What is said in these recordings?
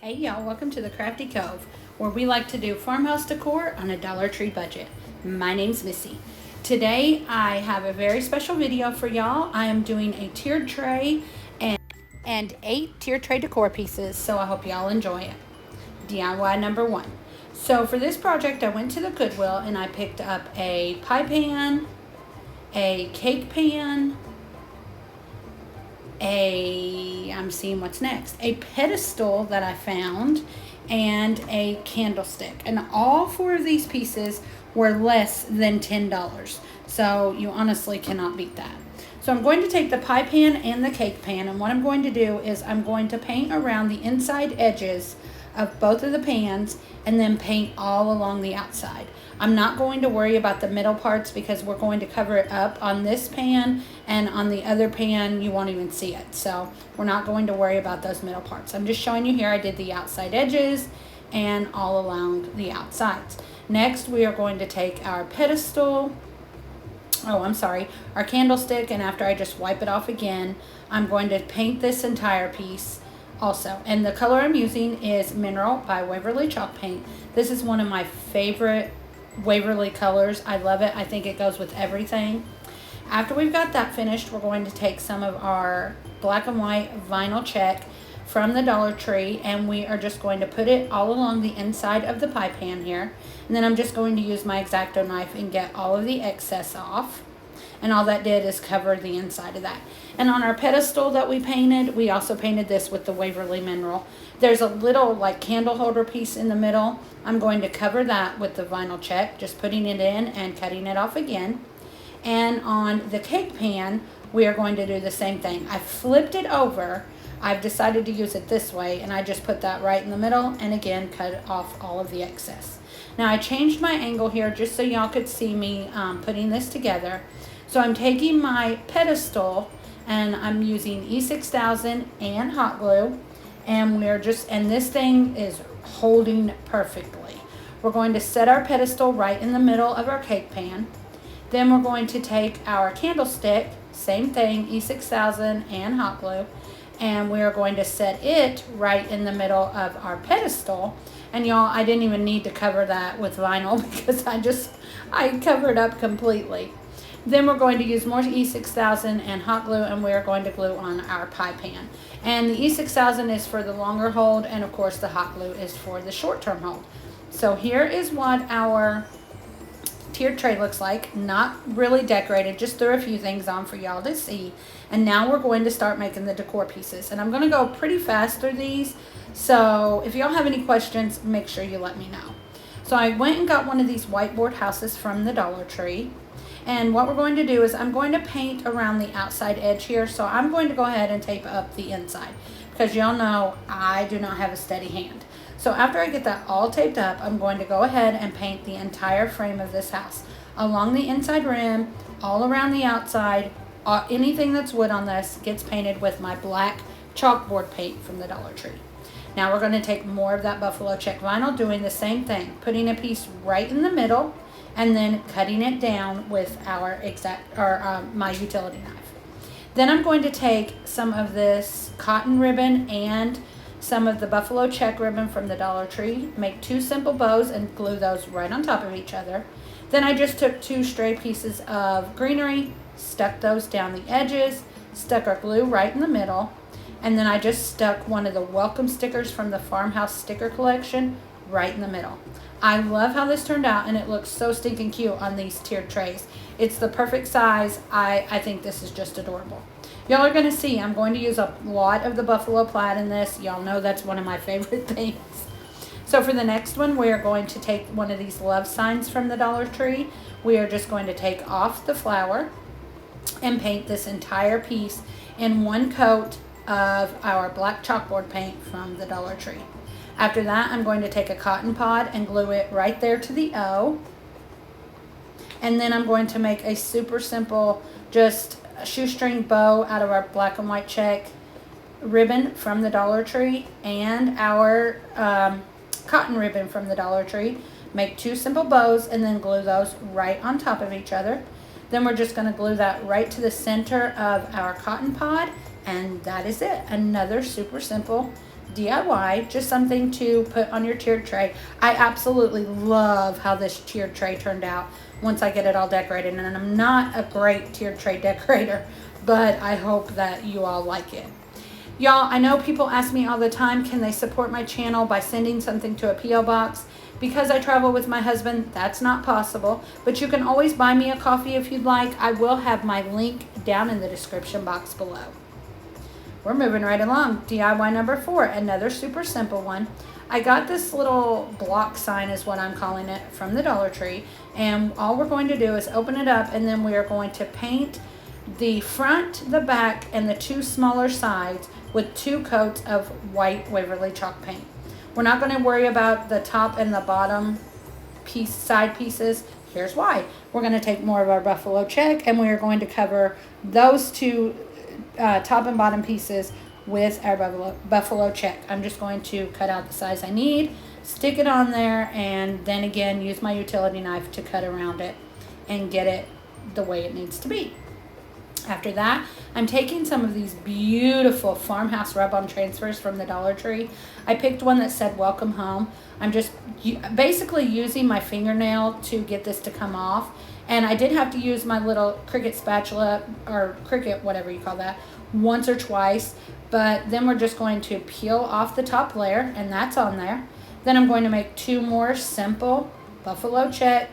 Hey y'all, welcome to the Crafty Cove, where we like to do farmhouse decor on a Dollar Tree budget. My name's Missy. Today I have a very special video for y'all. I am doing a tiered tray and 8 tiered tray decor pieces, so I hope y'all enjoy it. DIY number 1. So for this project I went to the Goodwill and I picked up a pie pan, a cake pan, I'm seeing what's next, a pedestal that I found, and a candlestick. And all 4 of these pieces were less than $10. So you honestly cannot beat that. So I'm going to take the pie pan and the cake pan, and what I'm going to do is I'm going to paint around the inside edges of both of the pans and then paint all along the outside. I'm not going to worry about the middle parts because we're going to cover it up on this pan, and on the other pan you won't even see it. So we're not going to worry about those middle parts. I'm just showing you here I did the outside edges and all along the outsides. Next we are going to take our pedestal, our candlestick, and after I just wipe it off again, I'm going to paint this entire piece also. And the color I'm using is Mineral by Waverly Chalk Paint. This is one of my favorite Waverly colors. I love it. I think it goes with everything. After we've got that finished, we're going to take some of our black and white vinyl check from the Dollar Tree, and we are just going to put it all along the inside of the pie pan here. And then I'm just going to use my X-Acto knife and get all of the excess off. And all that did is cover the inside of that. And on our pedestal that we painted, we also painted this with the Waverly Mineral. There's a little like candle holder piece in the middle. I'm going to cover that with the vinyl check, just putting it in and cutting it off again. And on the cake pan, we are going to do the same thing. I flipped it over. I've decided to use it this way, and I just put that right in the middle and again cut off all of the excess. Now I changed my angle here just so y'all could see me putting this together. So I'm taking my pedestal and I'm using E6000 and hot glue, and this thing is holding perfectly. We're going to set our pedestal right in the middle of our cake pan. Then we're going to take our candlestick, same thing, E6000 and hot glue, and we're going to set it right in the middle of our pedestal. And y'all, I didn't even need to cover that with vinyl because I covered up completely. Then we're going to use more E6000 and hot glue, and we're going to glue on our pie pan. And the E6000 is for the longer hold, and of course the hot glue is for the short-term hold. So here is what our tiered tray looks like. Not really decorated, just threw a few things on for y'all to see. And now we're going to start making the decor pieces. And I'm going to go pretty fast through these, so if y'all have any questions, make sure you let me know. So I went and got one of these whiteboard houses from the Dollar Tree. And what we're going to do is I'm going to paint around the outside edge here. So I'm going to go ahead and tape up the inside because y'all know I do not have a steady hand. So after I get that all taped up, I'm going to go ahead and paint the entire frame of this house along the inside rim, all around the outside. Anything that's wood on this gets painted with my black chalkboard paint from the Dollar Tree. Now we're going to take more of that buffalo check vinyl, doing the same thing, putting a piece right in the middle and then cutting it down with our my utility knife. Then I'm going to take some of this cotton ribbon and some of the buffalo check ribbon from the Dollar Tree, make 2 simple bows and glue those right on top of each other. Then I just took 2 stray pieces of greenery, stuck those down the edges, stuck our glue right in the middle, and then I just stuck one of the welcome stickers from the Farmhouse sticker collection right in the middle. I love how this turned out, and it looks so stinking cute on these tiered trays. It's the perfect size. I think this is just adorable. Y'all are going to see I'm going to use a lot of the buffalo plaid in this. Y'all know that's one of my favorite things. So for the next one, we are going to take one of these love signs from the Dollar Tree. We are just going to take off the flower and paint this entire piece in one coat of our black chalkboard paint from the Dollar Tree. After that, I'm going to take a cotton pod and glue it right there to the O. And then I'm going to make a super simple, just a shoestring bow out of our black and white check ribbon from the Dollar Tree and our cotton ribbon from the Dollar Tree. Make 2 simple bows and then glue those right on top of each other. Then we're just going to glue that right to the center of our cotton pod, and that is it. Another super simple DIY, just something to put on your tiered tray. I absolutely love how this tiered tray turned out once I get it all decorated. And I'm not a great tiered tray decorator, but I hope that you all like it. Y'all, I know people ask me all the time, can they support my channel by sending something to a P.O. box? Because I travel with my husband, that's not possible. But you can always buy me a coffee if you'd like. I will have my link down in the description box below. We're moving right along. DIY number 4, another super simple one. I got this little block sign is what I'm calling it from the Dollar Tree. And all we're going to do is open it up, and then we are going to paint the front, the back, and the 2 smaller sides with 2 coats of white Waverly chalk paint. We're not going to worry about the top and the bottom side pieces. Here's why. We're going to take more of our buffalo check, and we are going to cover those 2 top and bottom pieces with our buffalo check. I'm just going to cut out the size I need, stick it on there, and then again use my utility knife to cut around it and get it the way it needs to be. After that, I'm taking some of these beautiful Farmhouse rub-on transfers from the Dollar Tree. I picked one that said welcome home. I'm just basically using my fingernail to get this to come off. And I did have to use my little Cricut spatula, or Cricut, whatever you call that, once or twice. But then we're just going to peel off the top layer, and that's on there. Then I'm going to make 2 more simple buffalo check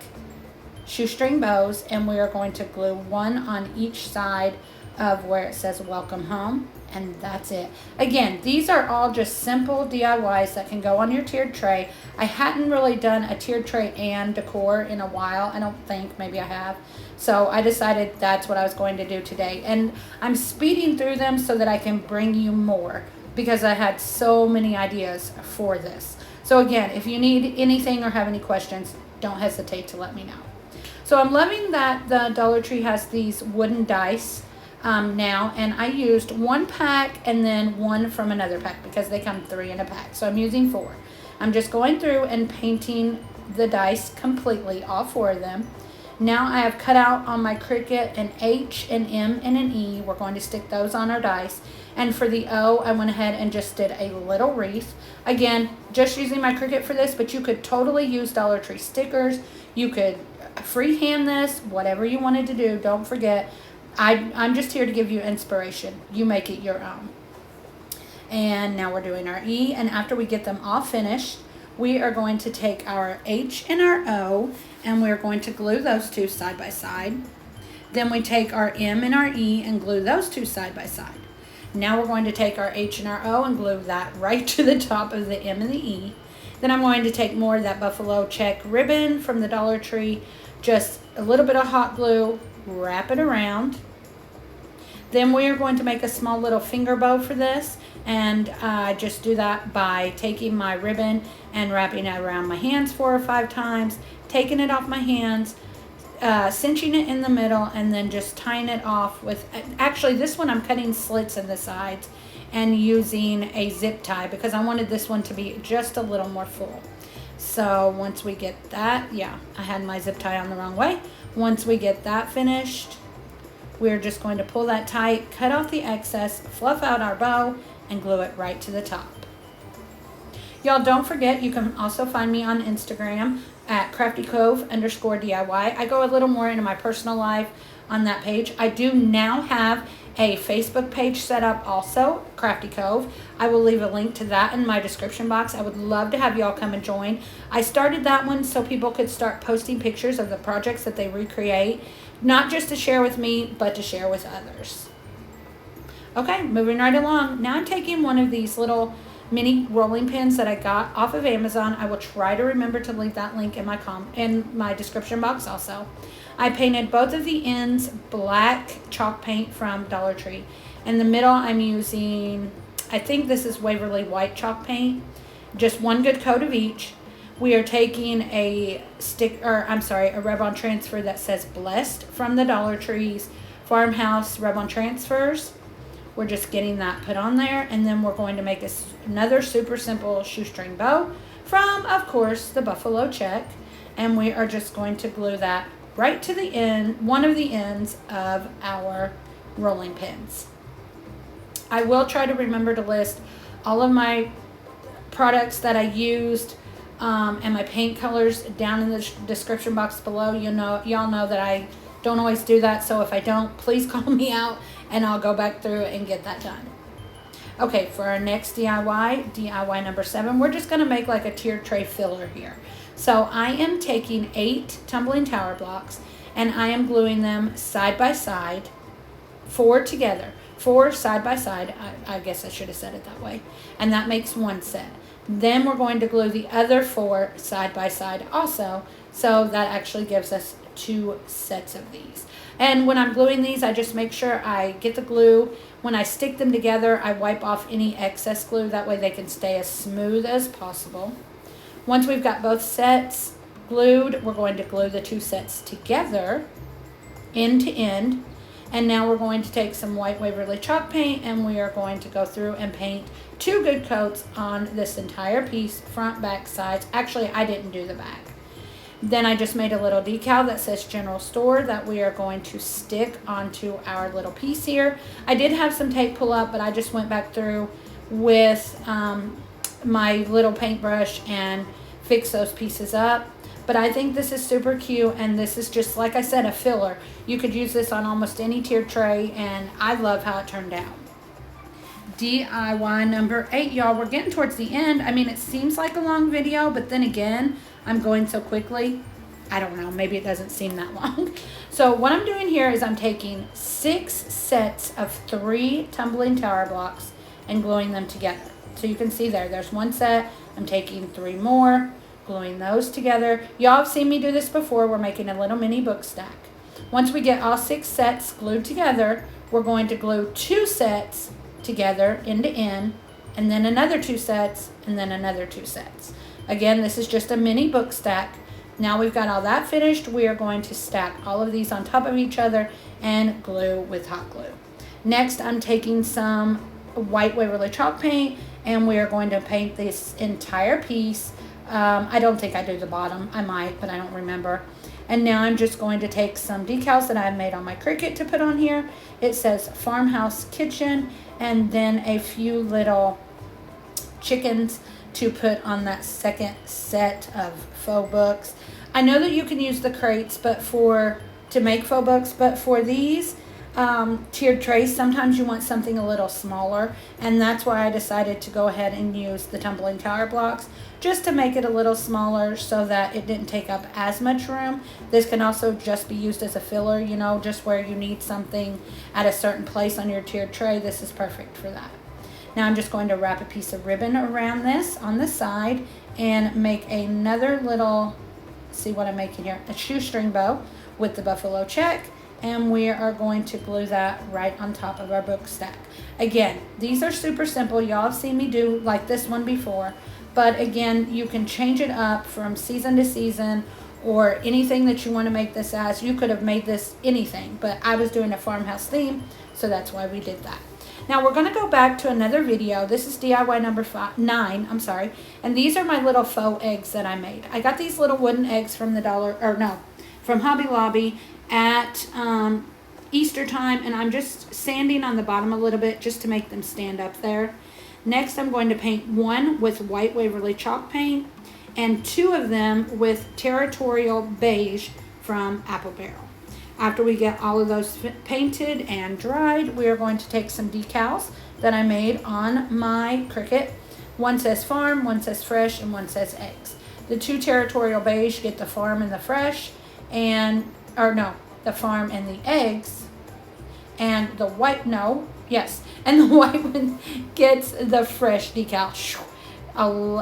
shoestring bows, and we are going to glue 1 on each side of where it says welcome home, and that's it. Again, these are all just simple DIYs that can go on your tiered tray. I hadn't really done a tiered tray and decor in a while. I don't think, maybe I have. So I decided that's what I was going to do today, and I'm speeding through them so that I can bring you more, because I had so many ideas for this. So again, if you need anything or have any questions, don't hesitate to let me know. So I'm loving that the Dollar Tree has these wooden dice now, and I used 1 pack and then 1 from another pack because they come 3 in a pack. So I'm using 4. I'm just going through and painting the dice completely, all 4 of them. Now I have cut out on my Cricut an H, an M, and an E. We're going to stick those on our dice. And for the O, I went ahead and just did a little wreath. Again, just using my Cricut for this, but you could totally use Dollar Tree stickers. You could freehand this, whatever you wanted to do. Don't forget, I'm just here to give you inspiration. You make it your own. And now we're doing our E, and after we get them all finished, we are going to take our H and our O, and we're going to glue those 2 side by side. Then we take our M and our E and glue those 2 side by side. Now we're going to take our H and our O and glue that right to the top of the M and the E. Then I'm going to take more of that buffalo check ribbon from the Dollar Tree, just a little bit of hot glue, wrap it around. Then we are going to make a small little finger bow for this, and I just do that by taking my ribbon and wrapping it around my hands 4 or 5 times, taking it off my hands, cinching it in the middle, and then just tying it off with, actually this one I'm cutting slits in the sides and using a zip tie because I wanted this one to be just a little more full. So once we get that, yeah, I had my zip tie on the wrong way. Once we get that finished, we're just going to pull that tight, cut off the excess, fluff out our bow, and glue it right to the top. Y'all, don't forget, you can also find me on Instagram at craftycove_DIY. I go a little more into my personal life on that page. I do now have a Facebook page set up also, Crafty Cove. I will leave a link to that in my description box. I would love to have y'all come and join. I started that one so people could start posting pictures of the projects that they recreate, not just to share with me, but to share with others. Okay, moving right along. Now I'm taking one of these little mini rolling pins that I got off of Amazon. I will try to remember to leave that link in my description box also. I painted both of the ends black chalk paint from Dollar Tree. In the middle, I'm using, I think this is Waverly white chalk paint. Just 1 good coat of each. We are taking a rub-on transfer that says Blessed from the Dollar Tree's Farmhouse rub-on transfers. We're just getting that put on there, and then we're going to make another super simple shoestring bow from, of course, the buffalo check, and we are just going to glue that right to the end, one of the ends of our rolling pins. I will try to remember to list all of my products that I used and my paint colors down in the description box below. Y'all know that I don't always do that, so if I don't, please call me out and I'll go back through and get that done. Okay, for our next DIY number 7, we're just going to make like a tiered tray filler here. So I am taking 8 tumbling tower blocks and I am gluing them side by side, 4 together, 4 side by side. I guess I should have said it that way. And that makes 1 set. Then we're going to glue the other 4 side by side also. So that actually gives us 2 sets of these. And when I'm gluing these, I just make sure I get the glue. When I stick them together, I wipe off any excess glue. That way they can stay as smooth as possible. Once we've got both sets glued, we're going to glue the 2 sets together, end to end. And now we're going to take some white Waverly chalk paint and we are going to go through and paint 2 good coats on this entire piece, front, back, sides. Actually, I didn't do the back. Then I just made a little decal that says General Store that we are going to stick onto our little piece here. I did have some tape pull up, but I just went back through with my little paintbrush and fixed those pieces up. But I think this is super cute, and this is just, like I said, a filler. You could use this on almost any tiered tray, and I love how it turned out. DIY number 8, y'all. We're getting towards the end. I mean, it seems like a long video, but then again, I'm going so quickly. I don't know, maybe it doesn't seem that long. So what I'm doing here is I'm taking 6 sets of 3 tumbling tower blocks and gluing them together. So you can see there's 1 set. I'm taking 3 more, gluing those together. Y'all have seen me do this before. We're making a little mini book stack. Once we get all 6 sets glued together, we're going to glue 2 sets together end to end, and then another 2 sets, and then another 2 sets. Again, this is just a mini book stack. Now we've got all that finished, we are going to stack all of these on top of each other and glue with hot glue. Next, I'm taking some white Waverly chalk paint and we are going to paint this entire piece. I don't think I do the bottom. I might, but I don't remember. And now I'm just going to take some decals that I've made on my Cricut to put on here. It says Farmhouse Kitchen, and then a few little chickens to put on that second set of faux books. I know that you can use the crates to make faux books, but for these tiered trays, sometimes you want something a little smaller, and that's why I decided to go ahead and use the tumbling tower blocks just to make it a little smaller so that it didn't take up as much room. This can also just be used as a filler, just where you need something at a certain place on your tiered tray. This is perfect for that. Now I'm just going to wrap a piece of ribbon around this on the side and make another little, see what I'm making here, a shoestring bow with the buffalo check. And we are going to glue that right on top of our book stack. Again, these are super simple. Y'all have seen me do like this one before. But again, you can change it up from season to season or anything that you want to make this as. You could have made this anything, but I was doing a farmhouse theme, so that's why we did that. Now we're going to go back to another video. This is DIY number 9, and these are my little faux eggs that I made. I got these little wooden eggs from from Hobby Lobby at Easter time, and I'm just sanding on the bottom a little bit just to make them stand up there. Next, I'm going to paint 1 with white Waverly chalk paint and 2 of them with Territorial Beige from Apple Barrel. After we get all of those painted and dried, we are going to take some decals that I made on my Cricut. 1 says Farm, 1 says Fresh, and 1 says Eggs. The 2 Territorial Beige get the Farm and the Fresh, the Farm and the Eggs, and the white, and the white one gets the Fresh decal.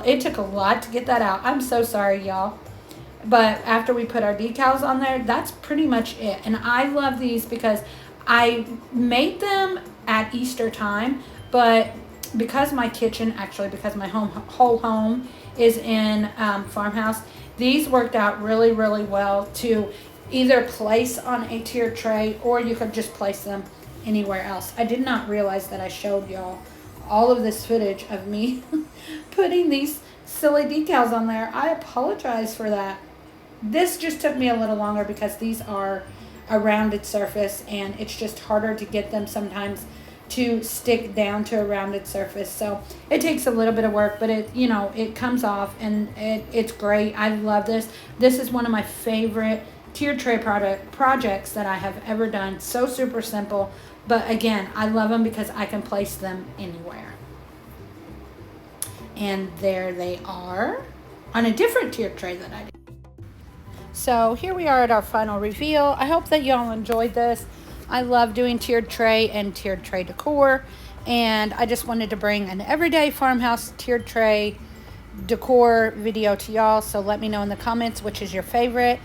It took a lot to get that out. I'm so sorry, y'all. But after we put our decals on there, that's pretty much it. And I love these because I made them at Easter time, but because my whole home is in Farmhouse, these worked out really, really well to either place on a tiered tray or you could just place them anywhere else. I did not realize that I showed y'all all of this footage of me putting these silly decals on there. I apologize for that. This just took me a little longer because these are a rounded surface and it's just harder to get them sometimes to stick down to a rounded surface. So it takes a little bit of work, but it, you know, it comes off, and it's great. I love this. This is one of my favorite tiered tray projects that I have ever done. So super simple, but again, I love them because I can place them anywhere. And there they are on a different tiered tray that I did. So here we are at our final reveal. I hope that y'all enjoyed this. I love doing tiered tray and tiered tray decor, and I just wanted to bring an everyday farmhouse tiered tray decor video to y'all. So let me know in the comments which is your favorite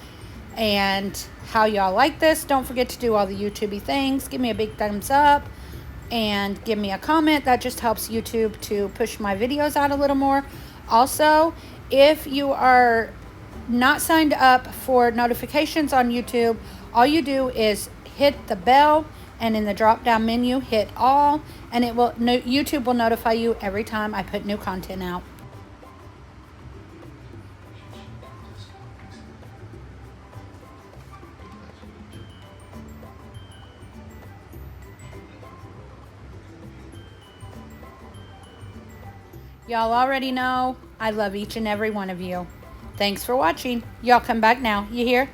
and how y'all like this. Don't forget to do all the YouTubey things. Give me a big thumbs up and give me a comment. That just helps YouTube to push my videos out a little more. Also, if you are not signed up for notifications on YouTube, all you do is hit the bell, and in the drop down menu hit all, and it will YouTube will notify you every time I put new content out. Y'all already know I love each and every one of you. Thanks for watching. Y'all come back now. You hear?